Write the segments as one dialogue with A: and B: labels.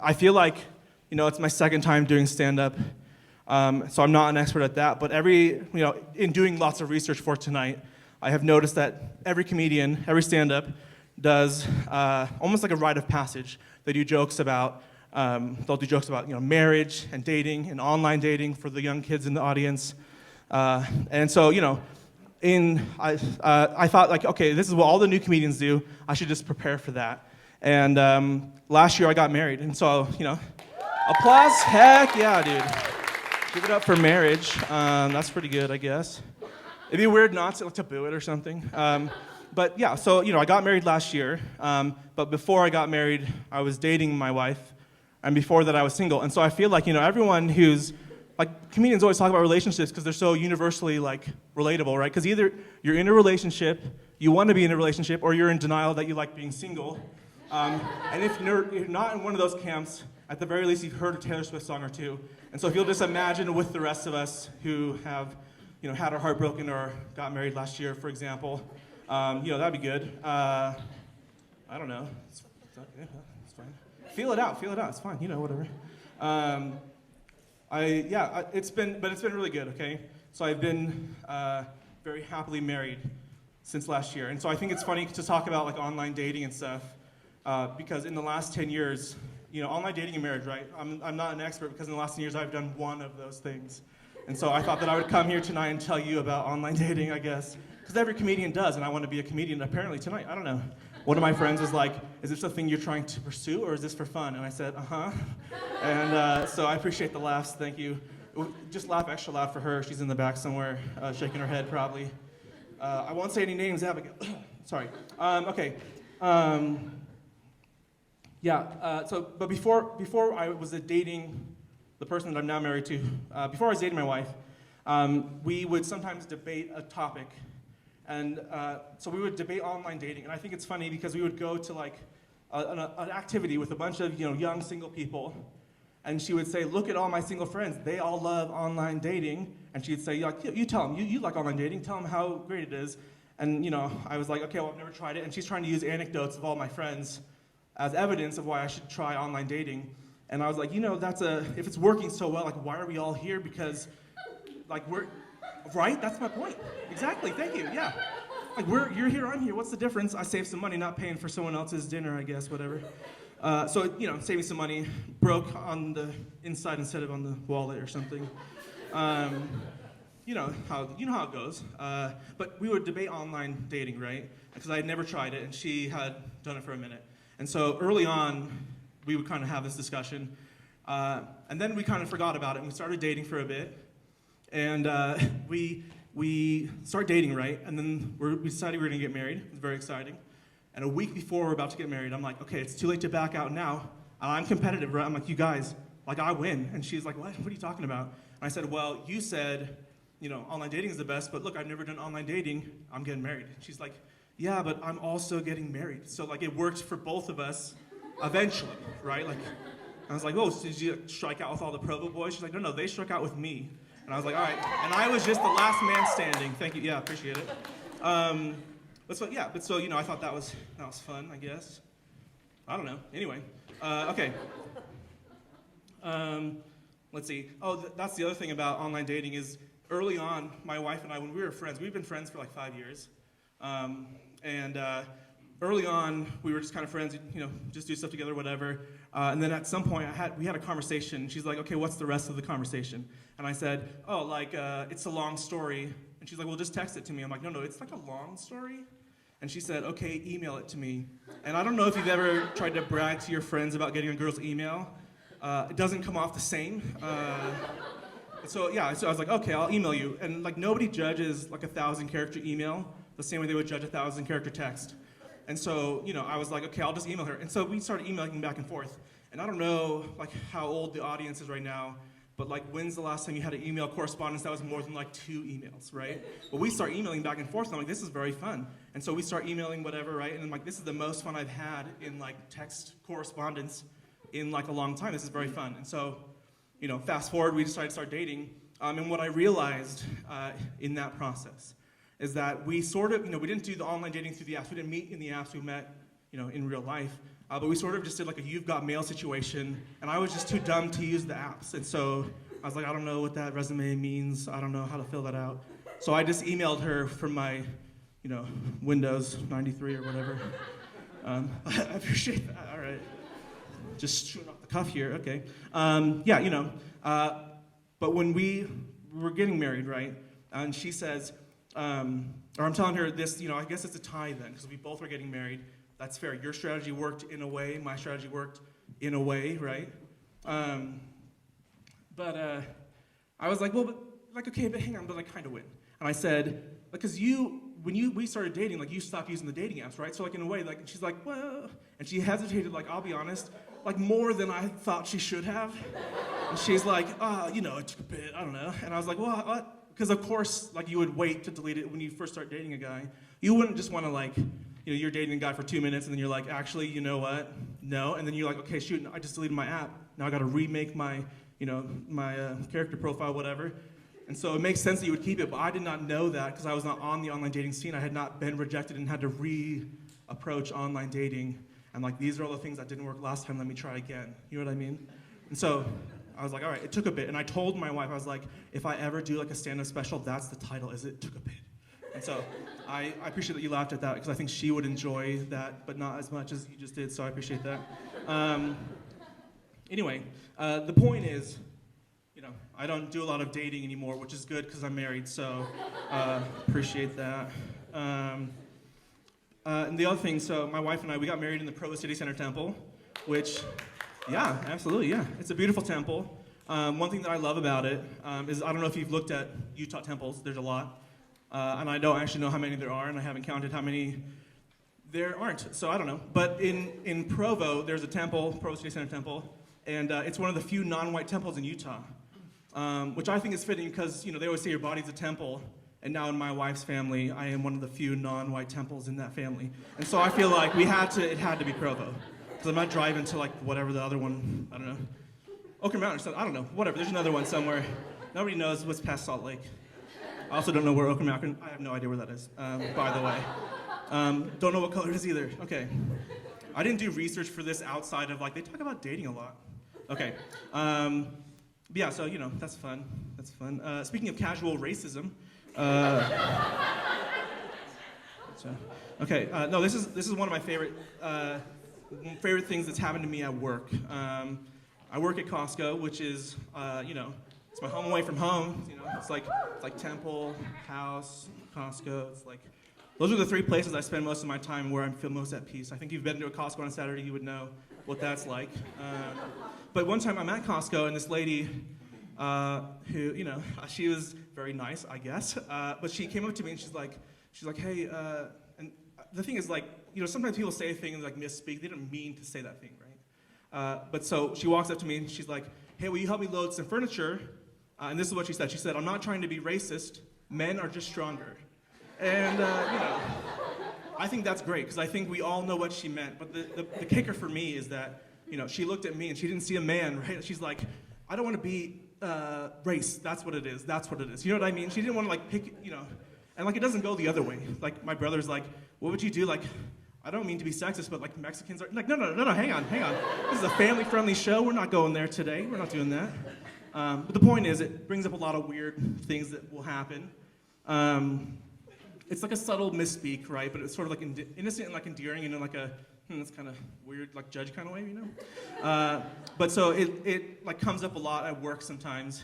A: I feel like, it's my second time doing stand-up, so I'm not an expert at that, but in doing lots of research for tonight, I have noticed that every comedian, every stand-up does almost like a rite of passage. They do jokes about, marriage and dating and online dating for the young kids in the audience. And so, I thought, like, okay, this is what all the new comedians do. I should just prepare for that. And last year I got married, and so, applause, heck yeah, dude. Give it up for marriage. That's pretty good, I guess. It'd be weird not to boo it or something. But yeah, so, I got married last year, but before I got married, I was dating my wife, and before that I was single. And so I feel like, everyone who's, like, comedians always talk about relationships because they're so universally, like, relatable, right? Because either you're in a relationship, you want to be in a relationship, or you're in denial that you like being single. And if you're not in one of those camps, at the very least you've heard a Taylor Swift song or two. And so if you'll just imagine with the rest of us who have, had our heart broken or got married last year, for example, that'd be good. I don't know. It's fine. Feel it out. It's fine. Whatever. It's been really good. Okay, so I've been very happily married since last year, and so I think it's funny to talk about like online dating and stuff because in the last 10 years, online dating and marriage, right? I'm not an expert because in the last 10 years I've done one of those things, and so I thought that I would come here tonight and tell you about online dating, I guess. Because every comedian does, and I want to be a comedian apparently tonight. I don't know. One of my friends was like, is this a thing you're trying to pursue, or is this for fun? And I said, uh-huh. And so I appreciate the laughs, thank you. Just laugh extra loud for her. She's in the back somewhere, shaking her head probably. I won't say any names, Abigail. Sorry. Okay. But before I was dating the person that I'm now married to, before I was dating my wife, we would sometimes debate a topic. And so we would debate online dating, and I think it's funny because we would go to like an activity with a bunch of young single people, and she would say, "Look at all my single friends; they all love online dating." And she'd say, "You tell them, you like online dating. Tell them how great it is." And I was like, "Okay, well, I've never tried it." And she's trying to use anecdotes of all my friends as evidence of why I should try online dating. And I was like, if it's working so well, like, why are we all here? Because like we're right? That's my point. Exactly. Thank you. Yeah. Like you're here, I'm here. What's the difference? I saved some money not paying for someone else's dinner, I guess, whatever. So saving some money, broke on the inside instead of on the wallet or something. You know how it goes. But we would debate online dating, right? Because I had never tried it, and she had done it for a minute. And so early on, we would kind of have this discussion, and then we kind of forgot about it, and we started dating for a bit. And we started dating, right? And then we decided we were gonna get married. It was very exciting. And a week before we're about to get married, I'm like, okay, it's too late to back out now. I'm competitive, right? I'm like, you guys, like, I win. And she's like, what are you talking about? And I said, well, you said, online dating is the best, but look, I've never done online dating. I'm getting married. She's like, yeah, but I'm also getting married. So like, it worked for both of us eventually, right? Like, I was like, oh, so did you strike out with all the Provo boys? She's like, no, they struck out with me. And I was like, all right. And I was just the last man standing. Thank you. Yeah, appreciate it. But so I thought that was fun, I guess. I don't know. Anyway, okay. Let's see. Oh, that's the other thing about online dating is early on, my wife and I, when we were friends, we've been friends for like 5 years. Early on, we were just kind of friends, just do stuff together, whatever. And then at some point, we had a conversation. She's like, okay, what's the rest of the conversation? And I said, it's a long story. And she's like, well, just text it to me. I'm like, no, it's like a long story. And she said, okay, email it to me. And I don't know if you've ever tried to brag to your friends about getting a girl's email. It doesn't come off the same. So I was like, okay, I'll email you. And like nobody judges like a 1,000-character email the same way they would judge a 1,000-character text. And so, I was like, okay, I'll just email her. And so we started emailing back and forth. And I don't know, like, how old the audience is right now, but, like, when's the last time you had an email correspondence that was more than, like, 2 emails, right? But we start emailing back and forth, and I'm like, this is very fun. And so we start emailing whatever, right? And I'm like, this is the most fun I've had in, like, text correspondence in, like, a long time. This is very fun. And so, fast forward, we decided to start dating. And what I realized in that process is that we sort of, we didn't do the online dating through the apps. We didn't meet in the apps. We met, in real life. But we sort of just did like a you've got mail situation, and I was just too dumb to use the apps. And so I was like, I don't know what that resume means. I don't know how to fill that out. So I just emailed her from my, Windows 93 or whatever. I appreciate that. All right. Just shooting off the cuff here. Okay. But when we were getting married, right? And she says, or I'm telling her this, I guess it's a tie then, because we both were getting married. That's fair. Your strategy worked in a way. My strategy worked in a way, right? But I was like, okay, but hang on, but I kind of win. And I said, because when we started dating, you stopped using the dating apps, right? So in a way, and she's like, well, and she hesitated, I'll be honest, more than I thought she should have. And she's like, it took a bit, I don't know. And I was like, well, what? Because of course, you would wait to delete it when you first start dating a guy. You wouldn't just want to you're dating a guy for 2 minutes and then you're like, actually, you know what? No. And then you're like, okay, shoot, I just deleted my app. Now I got to remake my, my character profile, whatever. And so it makes sense that you would keep it, but I did not know that because I was not on the online dating scene. I had not been rejected and had to re-approach online dating. And these are all the things that didn't work last time, let me try again. You know what I mean? And so I was like, all right, it took a bit. And I told my wife, I was like, if I ever do a stand-up special, that's the title, is it took a bit. And so I appreciate that you laughed at that because I think she would enjoy that, but not as much as you just did, so I appreciate that. Anyway, the point is, I don't do a lot of dating anymore, which is good because I'm married, so appreciate that. And the other thing, so my wife and I, we got married in the Provo City Center Temple, which, yeah, absolutely, yeah. It's a beautiful temple. One thing that I love about it is, I don't know if you've looked at Utah temples, there's a lot. And I don't actually know how many there are, and I haven't counted how many there aren't, so I don't know. But in Provo, there's a temple, Provo City Center Temple, and it's one of the few non-white temples in Utah, which I think is fitting because, they always say your body's a temple, and now in my wife's family, I am one of the few non-white temples in that family. And so I feel like it had to be Provo, because I'm not driving to whatever the other one, I don't know, Oak Mountain or something, I don't know, whatever, there's another one somewhere. Nobody knows what's past Salt Lake. I also don't know where Oak Mountain, I have no idea where that is, by the way. Don't know what color it is either. Okay. I didn't do research for this outside of they talk about dating a lot. Okay. Yeah, so, that's fun. That's fun. Speaking of casual racism, okay, no, this is one of my favorite things that's happened to me at work. I work at Costco, which is, it's my home away from home. It's like temple, house, Costco. It's those are the three places I spend most of my time where I feel most at peace. I think if you've been to a Costco on a Saturday, you would know what that's like. But one time I'm at Costco and this lady, who, she was very nice, I guess. But she came up to me and she's like, hey, and the thing is sometimes people say things misspeak. They didn't mean to say that thing, right? But so she walks up to me and she's like, hey, will you help me load some furniture? And this is what she said. She said, I'm not trying to be racist. Men are just stronger. And, I think that's great because I think we all know what she meant. But the kicker for me is that, she looked at me and she didn't see a man, right? She's like, I don't want to be race. That's what it is. That's what it is. You know what I mean? She didn't want to pick, and it doesn't go the other way. My brother's like, what would you do? I don't mean to be sexist, but Mexicans are no, hang on. This is a family-friendly show. We're not going there today. We're not doing that. But the point is, it brings up a lot of weird things that will happen. It's a subtle misspeak, right? But it's sort of innocent and endearing, and in a that's kind of weird, judge kind of way, But so it comes up a lot at work sometimes,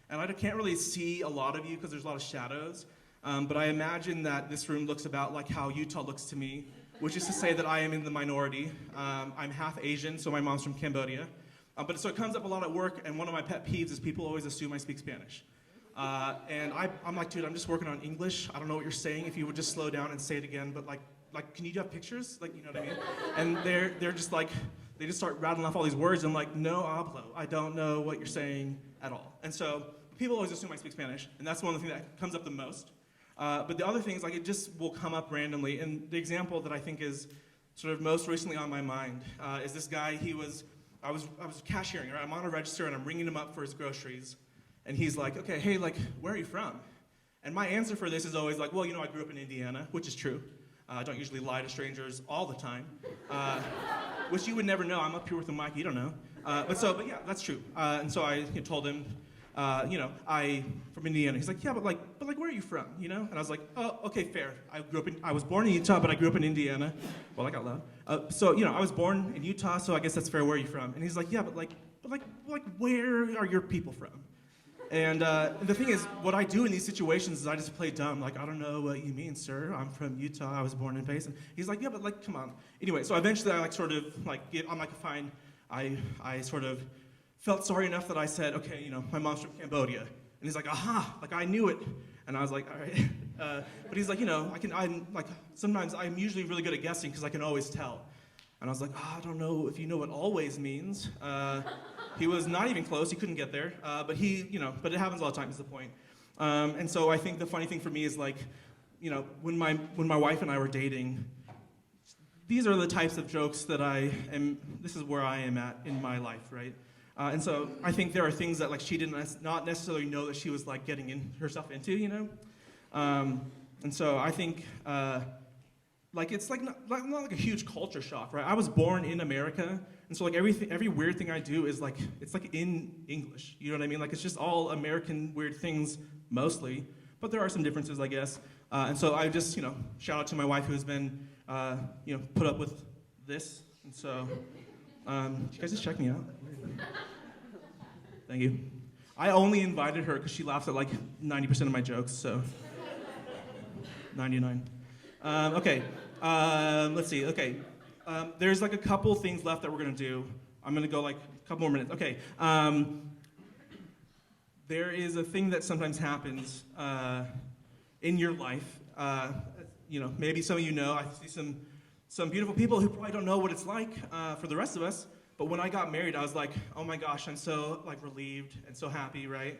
A: and I can't really see a lot of you because there's a lot of shadows. But I imagine that this room looks about how Utah looks to me, which is to say that I am in the minority. I'm half Asian, so my mom's from Cambodia. But so it comes up a lot at work, and one of my pet peeves is people always assume I speak Spanish. And I'm like, dude, I'm just working on English. I don't know what you're saying. If you would just slow down and say it again, but can you have pictures? You know what I mean? And they're just they just start rattling off all these words. And I'm like, no hablo. I don't know what you're saying at all. And so people always assume I speak Spanish, and that's one of the things that comes up the most. But the other thing is it just will come up randomly. And the example that I think is sort of most recently on my mind is this guy. I was cashiering, right? I'm on a register and I'm ringing him up for his groceries. And he's like, okay, hey, where are you from? And my answer for this is always well, I grew up in Indiana, which is true. I don't usually lie to strangers all the time. which you would never know. I'm up here with the mic, you don't know. But yeah, that's true. And so I told him, I from Indiana. He's like, yeah, but where are you from? And I was like, oh, okay, fair. I was born in Utah, but I grew up in Indiana. Well, I got loud. I was born in Utah, so I guess that's fair. Where are you from? And he's like, yeah, but where are your people from? And the thing is, what I do in these situations is I just play dumb. Like, I don't know what you mean, sir. I'm from Utah. I was born and raised. And he's like, yeah, but come on. Anyway, so eventually I I'm like, fine. I sort of felt sorry enough that I said, okay, my mom's from Cambodia. And he's like, aha, I knew it. And I was like, all right. But he's like, sometimes I'm usually really good at guessing because I can always tell. And I was like, I don't know if you know what always means. He was not even close. He couldn't get there. But it happens all the time is the point. And so I think the funny thing for me is when my wife and I were dating, these are the types of jokes that this is where I am at in my life, right? And so I think there are things that she did not necessarily know that she was getting herself into, And so I think it's not like a huge culture shock, right? I was born in America, and so every weird thing I do is it's in English. You know what I mean? It's just all American weird things mostly, but there are some differences, I guess. And so I just shout out to my wife who has been put up with this, and so you guys just check me out. Thank you. I only invited her because she laughs at 90% of my jokes, so 99. Okay, let's see. Okay, there's a couple things left that we're gonna do. I'm gonna go a couple more minutes. Okay, there is a thing that sometimes happens in your life. Maybe some of I see some beautiful people who probably don't know what it's like for the rest of us. But when I got married, I was like, oh my gosh, I'm so relieved and so happy, right?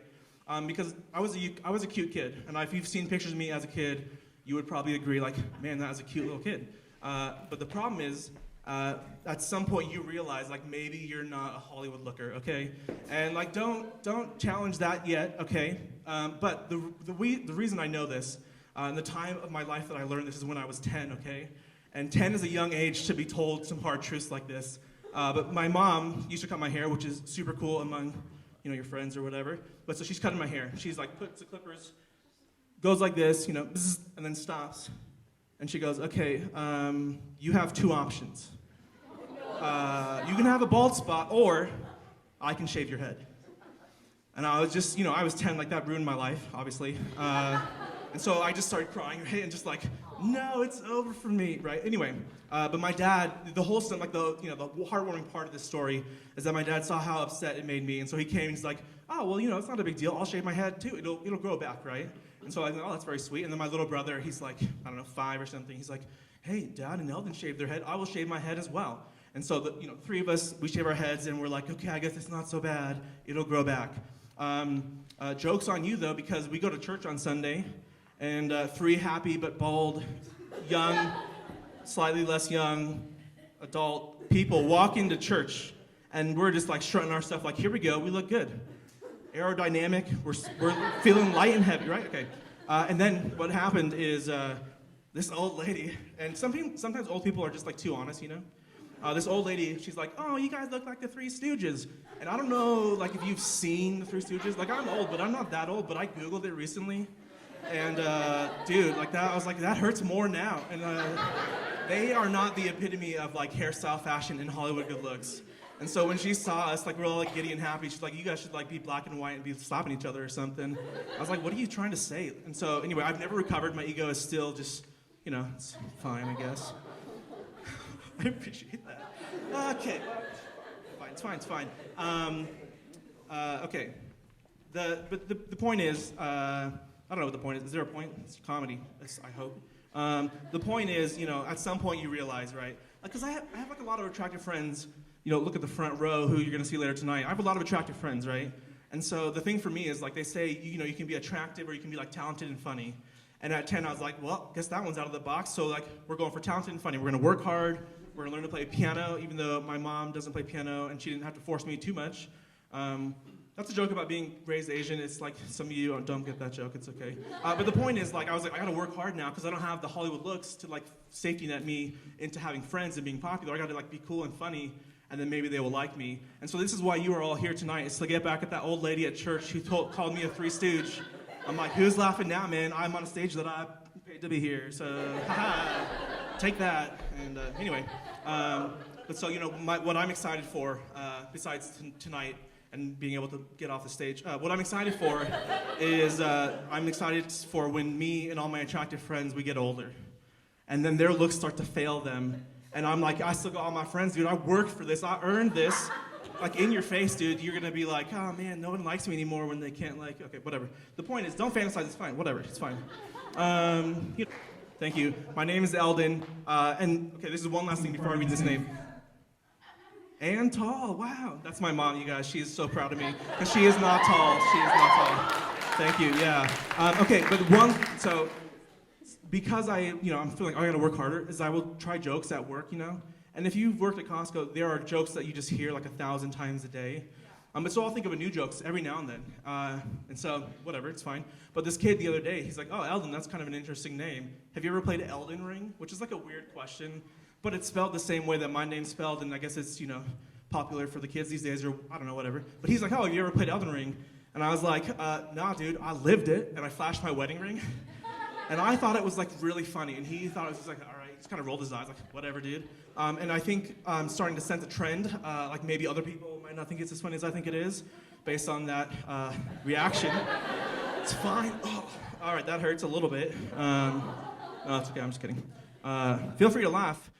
A: Because I was a cute kid, and if you've seen pictures of me as a kid, you would probably agree, man, that was a cute little kid. But the problem is, at some point you realize, maybe you're not a Hollywood looker, okay? And don't challenge that yet, okay? But the reason I know this, in the time of my life that I learned this is when I was 10, okay? And 10 is a young age to be told some hard truths like this. But my mom used to cut my hair, which is super cool among, your friends or whatever. But so she's cutting my hair. She's puts the clippers, goes like this, bzz, and then stops. And she goes, okay, you have two options. You can have a bald spot, or I can shave your head. And I was just, I was 10, that ruined my life, obviously. And so I just started crying, right? And just no, it's over for me, right? Anyway, but my dad, the whole stuff, the heartwarming part of this story is that my dad saw how upset it made me, and so he came and he's like, oh, well, it's not a big deal. I'll shave my head too. It'll grow back, right? And so I thought, oh, that's very sweet. And then my little brother, he's I don't know, 5 or something. He's like, hey, Dad and Elden shaved their head. I will shave my head as well. And so the 3 of us, we shave our heads, and we're like, okay, I guess it's not so bad. It'll grow back. Joke's on you though, because we go to church on Sunday. And 3 happy but bald, young, slightly less young, adult people walk into church, and we're just strutting our stuff here we go, we look good. Aerodynamic, we're feeling light and heavy, right? Okay. And then what happened is this old lady, and sometimes old people are just too honest, this old lady, she's like, oh, you guys look like the Three Stooges. And I don't know if you've seen the Three Stooges. I'm old, but I'm not that old, but I Googled it recently. And dude, that, I was that hurts more now. And they are not the epitome of hairstyle, fashion, and Hollywood good looks. And so when she saw us, we're all giddy and happy, she's like, you guys should be black and white and be slapping each other or something. I was like, what are you trying to say? And so anyway, I've never recovered. My ego is still just, it's fine, I guess. I appreciate that. Okay, it's fine. Okay. The point is, I don't know what the point is. Is there a point? It's comedy, I hope. The point is, at some point you realize, right? Because I have a lot of attractive friends, look at the front row who you're going to see later tonight. I have a lot of attractive friends, right? And so the thing for me is, they say, you can be attractive or you can be, talented and funny. And at 10, I was like, well, guess that one's out of the box. So, we're going for talented and funny. We're going to work hard. We're going to learn to play piano, even though my mom doesn't play piano and she didn't have to force me too much. That's a joke about being raised Asian. It's like some of you don't get that joke. It's okay. But the point is, like, I was like, I gotta work hard now because I don't have the Hollywood looks to like safety net me into having friends and being popular. I gotta like be cool and funny, and then maybe they will like me. And so this is why you are all here tonight. Is to get back at that old lady at church who called me a Three Stooge. I'm like, who's laughing now, man? I'm on a stage that I paid to be here. So, haha, take that. And anyway, but so what I'm excited for, besides tonight. And being able to get off the stage. What I'm excited for is I'm excited for when me and all my attractive friends, we get older. And then their looks start to fail them. And I'm like, I still got all my friends, dude. I worked for this. I earned this. Like, in your face, dude. You're going to be like, oh, man, no one likes me anymore when they can't like, okay, whatever. The point is, don't fantasize. It's fine. Whatever. It's fine. Thank you. My name is Elden. And, okay, this is one last thing before I read this name. And tall, wow. That's my mom, you guys. She is so proud of me. Because she is not tall. She is not tall. Thank you, yeah. Okay, but so because I'm feeling I gotta work harder, is I will try jokes at work, And if you've worked at Costco, there are jokes that you just hear like 1,000 times a day. But so I'll think of a new jokes every now and then. And so, whatever, it's fine. But this kid the other day, he's like, oh, Elden, that's kind of an interesting name. Have you ever played Elden Ring? Which is like a weird question. But it's spelled the same way that my name's spelled, and I guess it's, popular for the kids these days, or I don't know, whatever. But he's like, oh, have you ever played Elden Ring? And I was like, nah, dude, I lived it, and I flashed my wedding ring. And I thought it was, like, really funny, and he thought it was just like, all right, he just kind of rolled his eyes, like, whatever, dude. And I think I'm starting to sense a trend, like maybe other people might not think it's as funny as I think it is, based on that reaction. It's fine. Oh, all right, that hurts a little bit. No, it's okay, I'm just kidding. Feel free to laugh.